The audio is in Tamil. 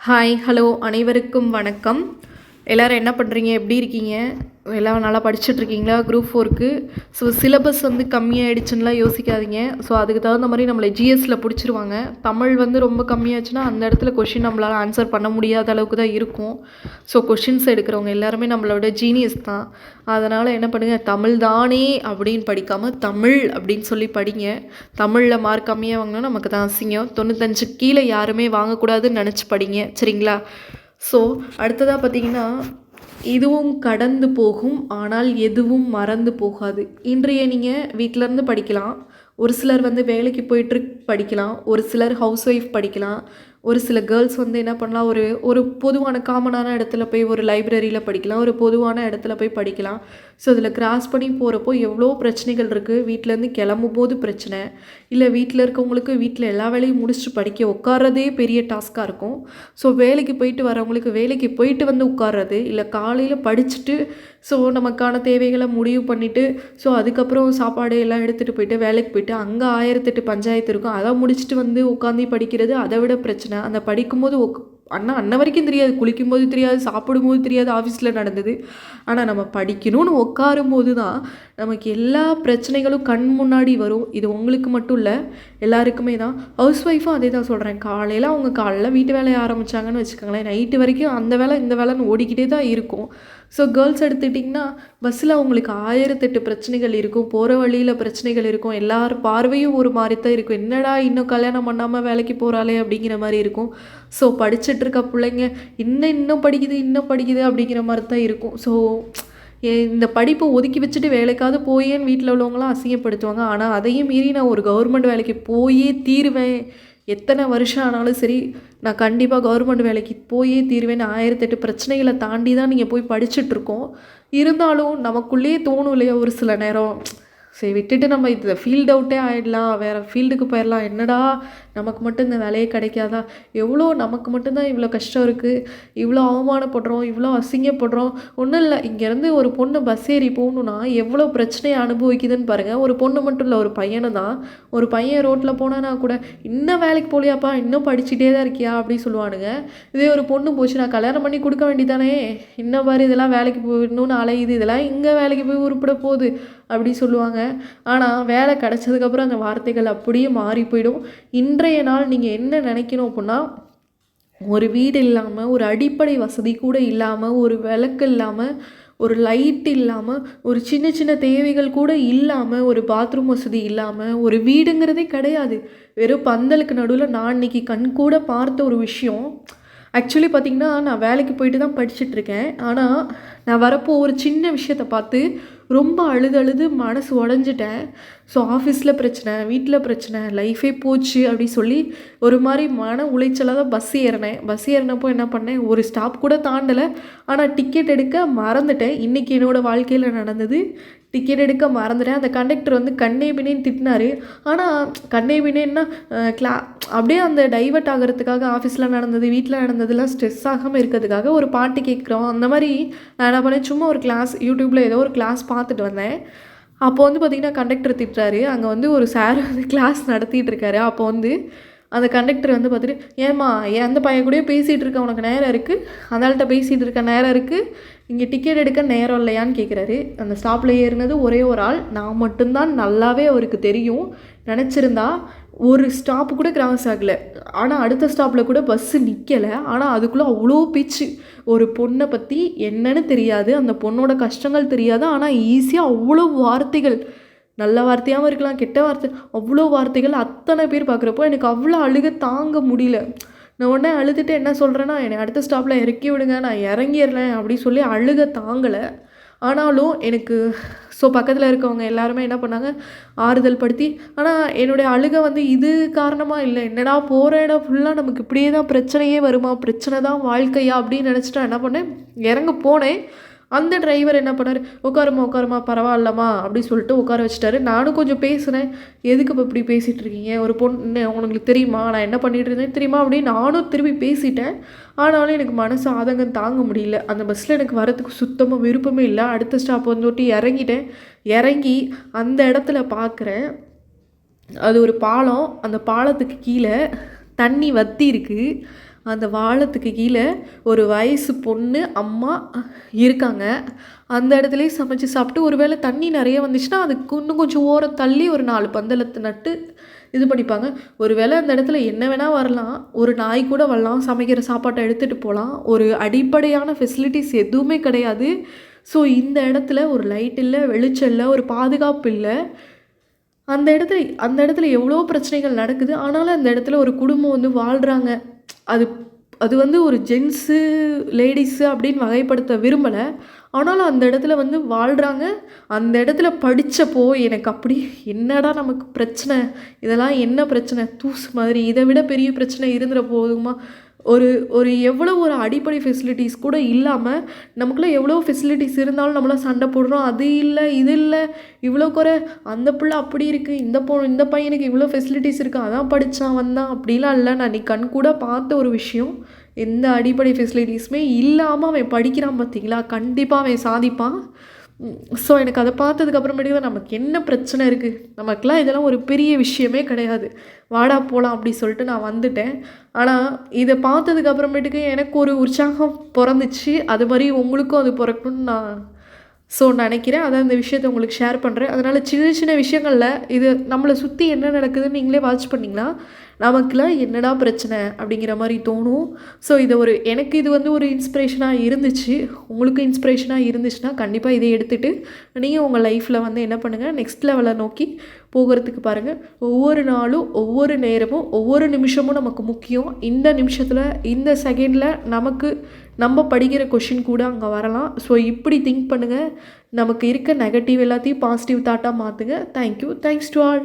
ஹாய் ஹலோ அனைவருக்கும் வணக்கம். எல்லோரும் என்ன பண்ணுறீங்க, எப்படி இருக்கீங்க? எல்லாம் நல்லா படிச்சுட்ருக்கீங்களா குரூப் 4க்கு? ஸோ சிலபஸ் வந்து கம்மியாகிடுச்சுன்னெலாம் யோசிக்காதீங்க. ஸோ அதுக்கு தகுந்த மாதிரி நம்மளை ஜிஎஸ்சில் பிடிச்சிருவாங்க. தமிழ் வந்து ரொம்ப கம்மியாச்சுன்னா அந்த இடத்துல கொஷின் நம்மளால் ஆன்சர் பண்ண முடியாத அளவுக்கு தான் இருக்கும். ஸோ கொஷின்ஸ் எடுக்கிறவங்க எல்லாருமே நம்மளோட ஜீனியஸ் தான். அதனால் என்ன பண்ணுங்கள், தமிழ் தானே அப்படின்னு படிக்காமல் தமிழ் அப்படின்னு சொல்லி படிங்க. தமிழில் மார்க் கம்மியாக வாங்கினா நமக்கு தான் அசிங்கம். 95 கீழே யாருமே வாங்கக்கூடாதுன்னு நினச்சி படிங்க, சரிங்களா? ஸோ அடுத்ததாக பார்த்தீங்கன்னா, இதுவும் கடந்து போகும், ஆனால் எதுவும் மறந்து போகாது. இன்றைய நீங்கள் வீட்டிலேருந்து படிக்கலாம். ஒரு சிலர் வந்து வேலைக்கு போயிட்டு படிக்கலாம். ஒரு சிலர் ஹவுஸ் ஒய்ஃப் படிக்கலாம். ஒரு சில கேர்ள்ஸ் வந்து என்ன பண்ணலாம், ஒரு பொதுவான காமனான இடத்துல போய் ஒரு லைப்ரரியில் படிக்கலாம். ஒரு பொதுவான இடத்துல போய் படிக்கலாம். ஸோ அதில் கிராஸ் பண்ணி போகிறப்போ எவ்வளோ பிரச்சனைகள் இருக்குது. வீட்டிலேருந்து கிளம்பும் போது பிரச்சனை, இல்லை வீட்டில் இருக்கவங்களுக்கு வீட்டில் எல்லா வேலையும் முடிச்சுட்டு படிக்க உட்கார்றதே பெரிய டாஸ்க்காக இருக்கும். ஸோ வேலைக்கு போயிட்டு வரவங்களுக்கு வேலைக்கு போயிட்டு வந்து உட்கார்றது, இல்லை காலையில் படிச்சுட்டு ஸோ நமக்கான தேவைகளை முடிவு பண்ணிவிட்டு ஸோ அதுக்கப்புறம் சாப்பாடு எல்லாம் எடுத்துகிட்டு போயிட்டு வேலைக்கு போயிட்டு அங்கே 1008 பஞ்சாயத்து இருக்கும். அதை முடிச்சுட்டு வந்து உட்காந்து படிக்கிறது அதை விட பிரச்சனை. அந்த படிக்கும்போது அன்ன வரைக்கும் தெரியாது, குளிக்கும்போது தெரியாது, சாப்பிடும்போது தெரியாது ஆஃபீஸில் நடந்தது. ஆனால் நம்ம படிக்கணும்னு உட்காரும்போது தான் நமக்கு எல்லா பிரச்சனைகளும் கண் முன்னாடி வரும். இது உங்களுக்கு மட்டும் இல்லை, எல்லாருக்குமே தான். ஹவுஸ் ஒய்ஃபும் அதே தான் சொல்கிறேன். காலையில் அவங்க காலையில் வீட்டு வேலையை ஆரம்பித்தாங்கன்னு வச்சுக்கோங்களேன், நைட்டு வரைக்கும் அந்த வேலை இந்த வேலைன்னு ஓடிக்கிட்டே தான் இருக்கும். ஸோ கேர்ள்ஸ் எடுத்துக்கிட்டிங்கன்னா பஸ்ஸில் அவங்களுக்கு 1008 பிரச்சனைகள் இருக்கும். போகிற வழியில் பிரச்சனைகள் இருக்கும். எல்லார் பார்வையும் ஒரு மாதிரி தான் இருக்கும். என்னடா இன்னும் கல்யாணம் பண்ணாமல் வேலைக்கு போகிறாளே அப்படிங்கிற மாதிரி இருக்கும். ஸோ படிச்சுட்ருக்க பிள்ளைங்க இன்னும் படிக்குது அப்படிங்கிற மாதிரி தான் இருக்கும். ஸோ இந்த படிப்பை ஒதுக்கி வச்சுட்டு வேலைக்காவது போயேன்னு வீட்டில் உள்ளவங்களாம் அசிங்கப்படுத்துவாங்க. ஆனால் அதையும் மீறி நான் ஒரு கவர்மெண்ட் வேலைக்கு போயே தீருவேன், எத்தனை வருஷம் ஆனாலும் சரி நான் கண்டிப்பாக கவர்மெண்ட் வேலைக்கு போயே தீருவேன்னு 1008 பிரச்சனைகளை தாண்டி தான் நீங்கள் போய் படிச்சுட்ருக்கோம். இருந்தாலும் நமக்குள்ளேயே தோணும் இல்லையா ஒரு சில நேரம், சரி விட்டுட்டு நம்ம இதை ஃபீல்ட் அவுட்டே ஆகிடலாம், வேறு ஃபீல்டுக்கு போயிடலாம், என்னடா நமக்கு மட்டும் இந்த வேலையே கிடைக்காதா, எவ்வளோ நமக்கு மட்டும்தான் இவ்வளோ கஷ்டம் இருக்குது, இவ்வளோ அவமானப்படுறோம், இவ்வளோ அசிங்கப்படுறோம். ஒன்றும் இல்லை, இங்கேருந்து ஒரு பொண்ணு பஸ் ஏறி போகணுன்னா எவ்வளோ பிரச்சனையை அனுபவிக்குதுன்னு பாருங்கள். ஒரு பொண்ணு மட்டும் இல்லை, ஒரு பையனும் தான். ஒரு பையன் ரோட்டில் போனான்னா கூட இன்னும் வேலைக்கு போகலையாப்பா, இன்னும் படிச்சுட்டே தான் இருக்கியா அப்படி சொல்லுவானுங்க. இதே ஒரு பொண்ணு போச்சு, நான் கல்யாணம் பண்ணி கொடுக்க வேண்டியதானே, இன்னும் பாரு இதெல்லாம் வேலைக்கு போகணுன்னு அலையுது, இதெல்லாம் இங்கே வேலைக்கு போய் உருப்பிட போகுது அப்படி சொல்லுவாங்க. ஆனால் வேலை கிடச்சதுக்கப்புறம் அந்த வார்த்தைகள் அப்படியே மாறி போயிடும். இன்றைய நாள் நீங்கள் என்ன நினைக்கணும் அப்படின்னா, ஒரு வீடு இல்லாமல், ஒரு அடிப்படை வசதி கூட இல்லாமல், ஒரு விளக்கு இல்லாமல், ஒரு லைட் இல்லாமல், ஒரு சின்ன சின்ன தேவைகள் கூட இல்லாமல், ஒரு பாத்ரூம் வசதி இல்லாமல் ஒரு வீடுங்கிறதே கிடையாது. வெறும் பந்தலுக்கு நடுவில் நான் இன்றைக்கி கண் கூட பார்த்த ஒரு விஷயம். ஆக்சுவலி பார்த்திங்கன்னா நான் வேலைக்கு போயிட்டு தான் படிச்சுட்ருக்கேன். ஆனால் நான் வரப்போ ஒரு சின்ன விஷயத்தை பார்த்து ரொம்ப அழுது மனசு உடஞ்சிட்டேன். ஸோ ஆஃபீஸில் பிரச்சனை, வீட்டில் பிரச்சனை, லைஃபே போச்சு அப்படி சொல்லி ஒரு மாதிரி மன உளைச்சலாக தான் பஸ் ஏறினப்போ என்ன பண்ணேன், ஒரு ஸ்டாப் கூட தாண்டலை. ஆனால் டிக்கெட் எடுக்க மறந்துட்டேன். இன்றைக்கி என்னோடய வாழ்க்கையில் நடந்தது. டிக்கெட் எடுக்க மறந்துட்டேன். அந்த கண்டக்டர் வந்து கண்ணே பின்னேன்னு திட்டினார். ஆனால் கண்ணே பின்னேன்னா அப்படியே அந்த டைவர்ட் ஆகிறதுக்காக ஆஃபீஸில் நடந்தது, வீட்டில் நடந்ததுலாம் ஸ்ட்ரெஸ் ஆகாமல் இருக்கிறதுக்காக ஒரு பாட்டு கேட்குறோம். அந்த மாதிரி நான் என்ன பண்ணேன், சும்மா ஒரு கிளாஸ் யூடியூப்பில் ஏதோ ஒரு கிளாஸ் பார்த்துட்டு வந்தேன். அப்போ வந்து பார்த்திங்கன்னா கண்டக்டர் திட்டுறாரு. அங்கே வந்து ஒரு சார் வந்து கிளாஸ் நடத்திட்டு இருக்காரு. அப்போ வந்து அந்த கண்டக்டர் வந்து பார்த்துட்டு, ஏம்மா அந்த பையன் கூடயே பேசிகிட்டு இருக்க உனக்கு நேரம் இருக்குது, அதனால்ட்ட பேசிகிட்டு இருக்க நேரம் இருக்குது, இங்கே டிக்கெட் எடுக்க நேரம் இல்லையான்னு கேட்குறாரு. அந்த ஸ்டாப்பில் ஏறினது ஒரே ஒரு ஆள், நான் மட்டும்தான். நல்லாவே அவருக்கு தெரியும். நினச்சிருந்தா ஒரு ஸ்டாப்பு கூட கிராஸ் ஆகலை. ஆனால் அடுத்த ஸ்டாப்பில் கூட பஸ்ஸு நிற்கலை. ஆனால் அதுக்குள்ளே அவ்வளோ பேச்சு. ஒரு பொண்ணை பற்றி என்னன்னு தெரியாது, அந்த பொண்ணோட கஷ்டங்கள் தெரியாது, ஆனால் ஈஸியாக அவ்வளோ வார்த்தைகள், நல்ல வார்த்தையாகவும் இருக்கலாம், கெட்ட வார்த்தை, அவ்வளோ வார்த்தைகள் அத்தனை பேர் பார்க்குறப்போ எனக்கு அவ்வளோ அழுக தாங்க முடியல. நான் உடனே அழுதுட்டு என்ன சொல்கிறேன்னா, என்னை அடுத்த ஸ்டாப்பில் இறக்கி விடுங்க, நான் இறங்கிடுறேன் அப்படி சொல்லி அழுக தாங்கலை. ஆனாலும் எனக்கு பக்கத்தில் இருக்கவங்க எல்லாருமே என்ன பண்ணாங்க, ஆறுதல் படுத்தி. ஆனால் என்னுடைய அழுகை வந்து இது காரணமாக இல்லை, என்னடா போகிற இடம் ஃபுல்லாக நமக்கு இப்படியே தான் பிரச்சனையே வருமா, பிரச்சனை தான் வாழ்க்கையா அப்படின்னு நினச்சிட்டா என்ன பண்ணேன், இறங்க போனேன். அந்த டிரைவர் என்ன பண்ணார், உட்காருமா பரவாயில்லம்மா அப்படி சொல்லிட்டு உட்கார வச்சுட்டாரு. நானும் கொஞ்சம் பேசுனேன். எதுக்கு இப்போ இப்படி பேசிகிட்டு இருக்கீங்க, ஒரு பொண்ணு உங்களுக்கு தெரியுமா, நான் என்ன பண்ணிகிட்டு இருந்தேன் தெரியுமா அப்படின்னு நானும் திரும்பி பேசிட்டேன். ஆனாலும் எனக்கு மனசு ஆதங்கம் தாங்க முடியல. அந்த பஸ்ஸில் எனக்கு வரத்துக்கு சுத்தமாக விருப்பமே இல்லை. அடுத்த ஸ்டாப் வந்துட்டு இறங்கிட்டேன். இறங்கி அந்த இடத்துல பார்க்குறேன், அது ஒரு பாலம். அந்த பாலத்துக்கு கீழே தண்ணி வற்றி இருக்குது. அந்த வானத்துக்கு கீழே ஒரு வயசு பொண்ணு அம்மா இருக்காங்க. அந்த இடத்துலயே சமைச்சு சாப்பிட்டு ஒருவேளை தண்ணி நிறைய வந்துச்சுன்னா அதுக்கு இன்னும் கொஞ்சம் ஓரம் தள்ளி ஒரு 4 பந்தலத்தை நட்டு இது பண்ணிப்பாங்க. ஒருவேளை அந்த இடத்துல என்ன வேணால் வரலாம், ஒரு நாய் கூட வரலாம், சமைக்கிற சாப்பாட்டை எடுத்துகிட்டு போகலாம். ஒரு அடிப்படையான ஃபெசிலிட்டிஸ் எதுவுமே கிடையாது. ஸோ இந்த இடத்துல ஒரு லைட் இல்லை, வெளிச்சம் இல்லை, ஒரு பாதுகாப்பு இல்லை. அந்த இடத்துல எவ்வளோ பிரச்சனைகள் நடக்குது. ஆனாலும் அந்த இடத்துல ஒரு குடும்பம் வந்து வாழ்கிறாங்க. அது அது வந்து ஒரு ஜென்ஸு லேடிஸு அப்படின்னு வகைப்படுத்த விரும்பலை. ஆனாலும் அந்த இடத்துல வந்து வாழ்கிறாங்க. அந்த இடத்துல படித்தப்போ எனக்கு அப்படி என்னடா நமக்கு பிரச்சனை, இதெல்லாம் என்ன பிரச்சனை, தூசு மாதிரி இதை விட பெரிய பிரச்சனை இருந்துட போதுமா. ஒரு ஒரு எவ்வளோ ஒரு அடிப்படை ஃபெசிலிட்டிஸ் கூட இல்லாமல் நமக்குள்ளே எவ்வளோ ஃபெசிலிட்டிஸ் இருந்தாலும் நம்மளாம் சண்டை போடுறோம். அது இல்லை, இது இல்லை, இவ்வளோ குறை, அந்த பிள்ளை அப்படி இருக்குது, இந்த பையனுக்கு இவ்வளோ ஃபெசிலிட்டிஸ் இருக்குது, அதான் படித்தான் வந்தான், அப்படிலாம் இல்லை. நான் நீ கண் கூட பார்த்த ஒரு விஷயம். எந்த அடிப்படை ஃபெசிலிட்டிஸுமே இல்லாமல் அவன் படிக்கிறான் பார்த்தீங்களா, கண்டிப்பாக அவன் சாதிப்பான். ஸோ எனக்கு அதை பார்த்ததுக்கப்புறமேட்டுக்கு தான் நமக்கு என்ன பிரச்சனை இருக்குது, நமக்குலாம் இதெல்லாம் ஒரு பெரிய விஷயமே கிடையாது, வாடா போகலாம் அப்படி சொல்லிட்டு நான் வந்துட்டேன். ஆனால் இதை பார்த்ததுக்கப்புறமேட்டுக்கு எனக்கு ஒரு உற்சாகம் பிறந்துச்சு. அது மாதிரி உங்களுக்கும் அது பிறக்கணும்னு நான் நினைக்கிறேன். அதான் இந்த விஷயத்தை உங்களுக்கு ஷேர் பண்ணுறேன். அதனால் சின்ன சின்ன விஷயங்களில் இது நம்மளை சுற்றி என்ன நடக்குதுன்னு நீங்களே வாட்ச் பண்ணிங்கன்னா நமக்குலாம் என்னடா பிரச்சனை அப்படிங்கிற மாதிரி தோணும். ஸோ எனக்கு இது வந்து ஒரு இன்ஸ்பிரேஷனாக இருந்துச்சு. உங்களுக்கு இன்ஸ்பிரேஷனாக இருந்துச்சுன்னா கண்டிப்பாக இதை எடுத்துகிட்டு நீங்கள் உங்கள் லைஃப்பில் வந்து என்ன பண்ணுங்கள், நெக்ஸ்ட் லெவலை நோக்கி போகிறதுக்கு பாருங்கள். ஒவ்வொரு நாளும், ஒவ்வொரு நேரமும், ஒவ்வொரு நிமிஷமும் நமக்கு முக்கியம். இந்த நிமிஷத்தில், இந்த செகண்டில் நம்ம படிக்கிற கொஷின் கூட அங்கே வரலாம். ஸோ இப்படி திங்க் பண்ணுங்கள். நமக்கு இருக்க நெகட்டிவ் எல்லாத்தையும் பாசிட்டிவ் தாட்டாக மாற்றுங்க. தேங்க்யூ. Thanks to all.